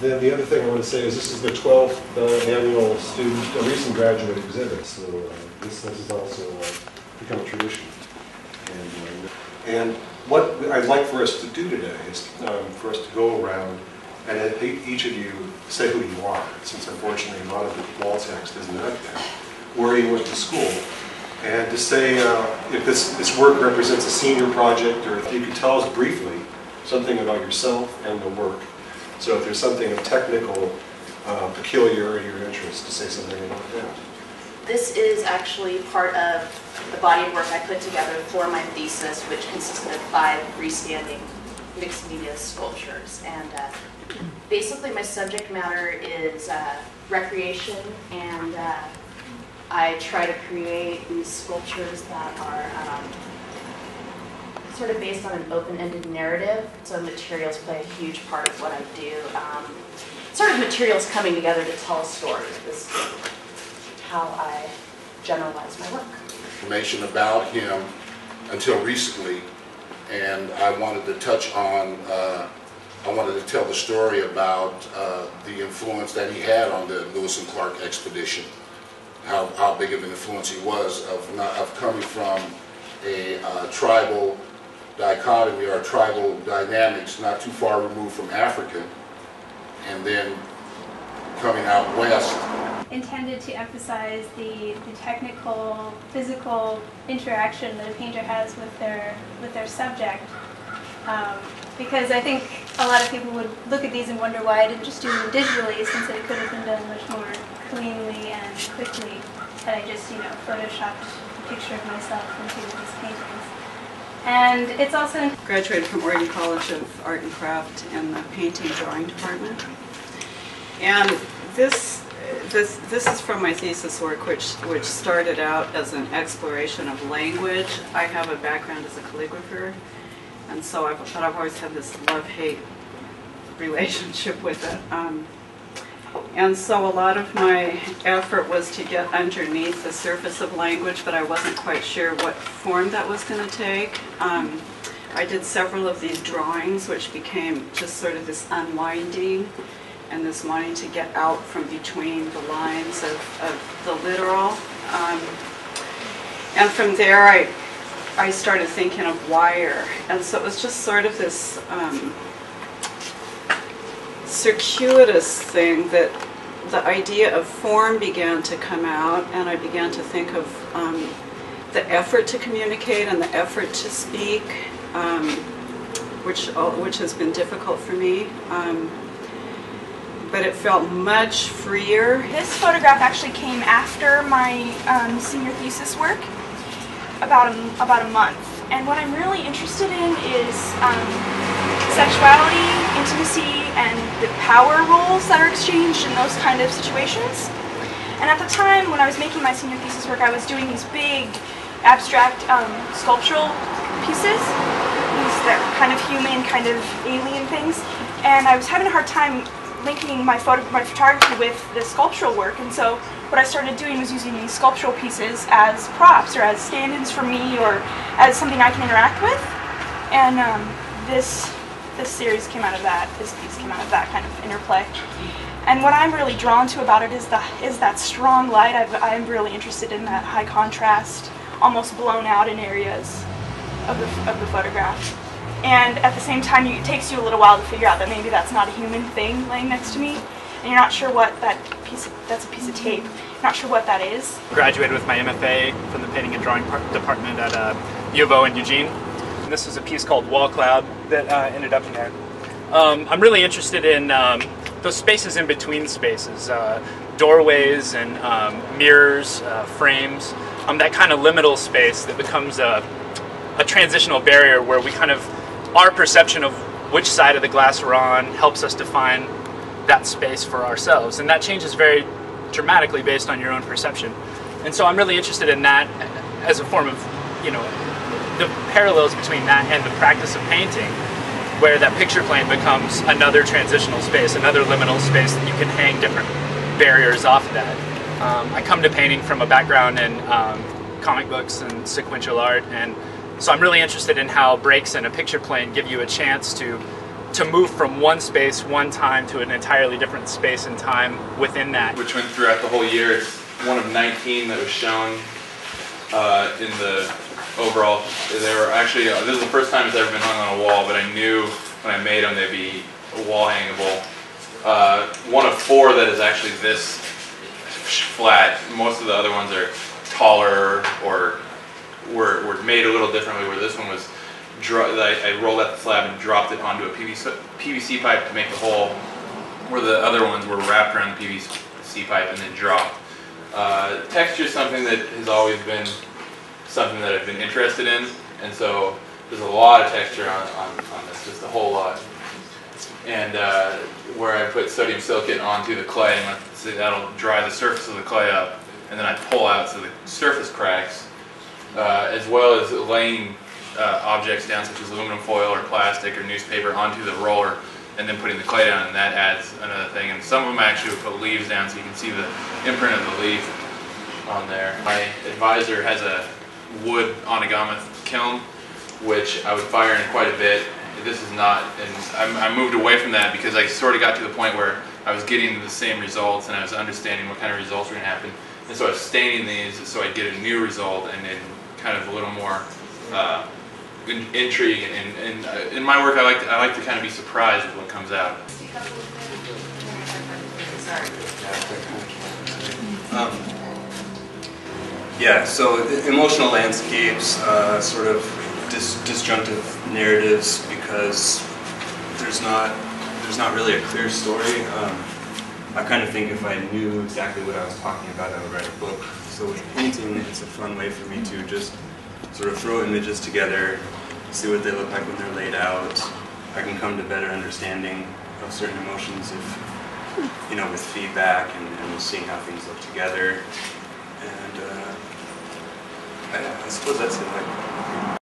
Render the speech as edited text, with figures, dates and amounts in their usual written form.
Then the other thing I want to say is this is the 12th annual recent graduate exhibit, so this has also become a tradition. And what I'd like for us to do today is for us to go around and have each of you say who you are, since unfortunately a lot of the wall text isn't out there, where you went to school, and to say if this work represents a senior project, or if you could tell us briefly something about yourself and the work. So if there's something of technical peculiarity or interest, to say something about that. This is actually part of the body of work I put together for my thesis, which consisted of 5 freestanding mixed media sculptures. And basically my subject matter is recreation, and I try to create these sculptures that are sort of based on an open-ended narrative, so materials play a huge part of what I do. Sort of materials coming together to tell a story is how I generalize my work. Information about him until recently, and I wanted to touch on, I wanted to tell the story about the influence that he had on the Lewis and Clark expedition, how big of an influence he was of coming from a tribal dichotomy or tribal dynamics not too far removed from Africa, and then coming out west. Intended to emphasize the technical, physical interaction that a painter has with their subject, because I think a lot of people would look at these and wonder why I didn't just do them digitally, since it could have been done much more cleanly and quickly had I just, photoshopped a picture of myself into these paintings. And it's also graduated from Oregon College of Art and Craft in the painting drawing department. And this is from my thesis work, which started out as an exploration of language. I have a background as a calligrapher, and so I've always had this love-hate relationship with it. And so a lot of my effort was to get underneath the surface of language, but I wasn't quite sure what form that was going to take. I did several of these drawings, which became just sort of this unwinding and this wanting to get out from between the lines of the literal. And from there I started thinking of wire, and so it was just sort of this circuitous thing that the idea of form began to come out, and I began to think of the effort to communicate and the effort to speak, which has been difficult for me. But it felt much freer. This photograph actually came after my senior thesis work, about a month. And what I'm really interested in is sexuality, intimacy, and the power roles that are exchanged in those kind of situations. And at the time when I was making my senior thesis work, I was doing these big, abstract sculptural pieces, these that are kind of human, kind of alien things. And I was having a hard time linking my photography with the sculptural work, and so what I started doing was using these sculptural pieces as props or as stand-ins for me, or as something I can interact with. And this series came out of that. This piece came out of that kind of interplay. And what I'm really drawn to about it is that strong light. I'm really interested in that high contrast, almost blown out in areas of the photograph. And at the same time, it takes you a little while to figure out that maybe that's not a human thing laying next to me, and you're not sure what that's a piece of tape. You're not sure what that is. Graduated with my MFA from the Painting and Drawing Department at U of O in Eugene. And this was a piece called Wall Cloud that ended up in there. I'm really interested in those spaces in between spaces, doorways and mirrors, frames, that kind of liminal space that becomes a transitional barrier where we kind of, our perception of which side of the glass we're on helps us define that space for ourselves. And that changes very dramatically based on your own perception. And so I'm really interested in that as a form of, the parallels between that and the practice of painting, where that picture plane becomes another transitional space, another liminal space that you can hang different barriers off of that. I come to painting from a background in comic books and sequential art, and so I'm really interested in how breaks in a picture plane give you a chance to to move from one space, one time, to an entirely different space and time within that. Which went throughout the whole year. It's one of 19 that was shown in the overall. They were actually, this is the first time it's ever been hung on a wall, but I knew when I made them they'd be wall hangable. One of 4 that is actually this flat. Most of the other ones are taller or were made a little differently, where this one was, I rolled out the slab and dropped it onto a PVC pipe to make the hole, where the other ones were wrapped around the PVC pipe and then dropped. Texture is something that has always been something that I've been interested in, and so there's a lot of texture on this, just a whole lot. And where I put sodium silicate onto the clay, and that'll dry the surface of the clay up, and then I pull out so the surface cracks, as well as laying objects down such as aluminum foil or plastic or newspaper onto the roller, and then putting the clay down, and that adds another thing. And some of them I actually would put leaves down so you can see the imprint of the leaf on there. My advisor has a wood onigami kiln, which I would fire in quite a bit. This is not, and I moved away from that because I sort of got to the point where I was getting the same results and I was understanding what kind of results were going to happen. And so I was staining these so I'd get a new result and then kind of a little more intrigue. And in my work, I like to kind of be surprised with what comes out. Yeah, so emotional landscapes, sort of disjunctive narratives, because there's not really a clear story. I kind of think if I knew exactly what I was talking about, I would write a book. So with painting, it's a fun way for me to just sort of throw images together, see what they look like when they're laid out. I can come to better understanding of certain emotions if, you know, with feedback and seeing how things look together. And I suppose that's it.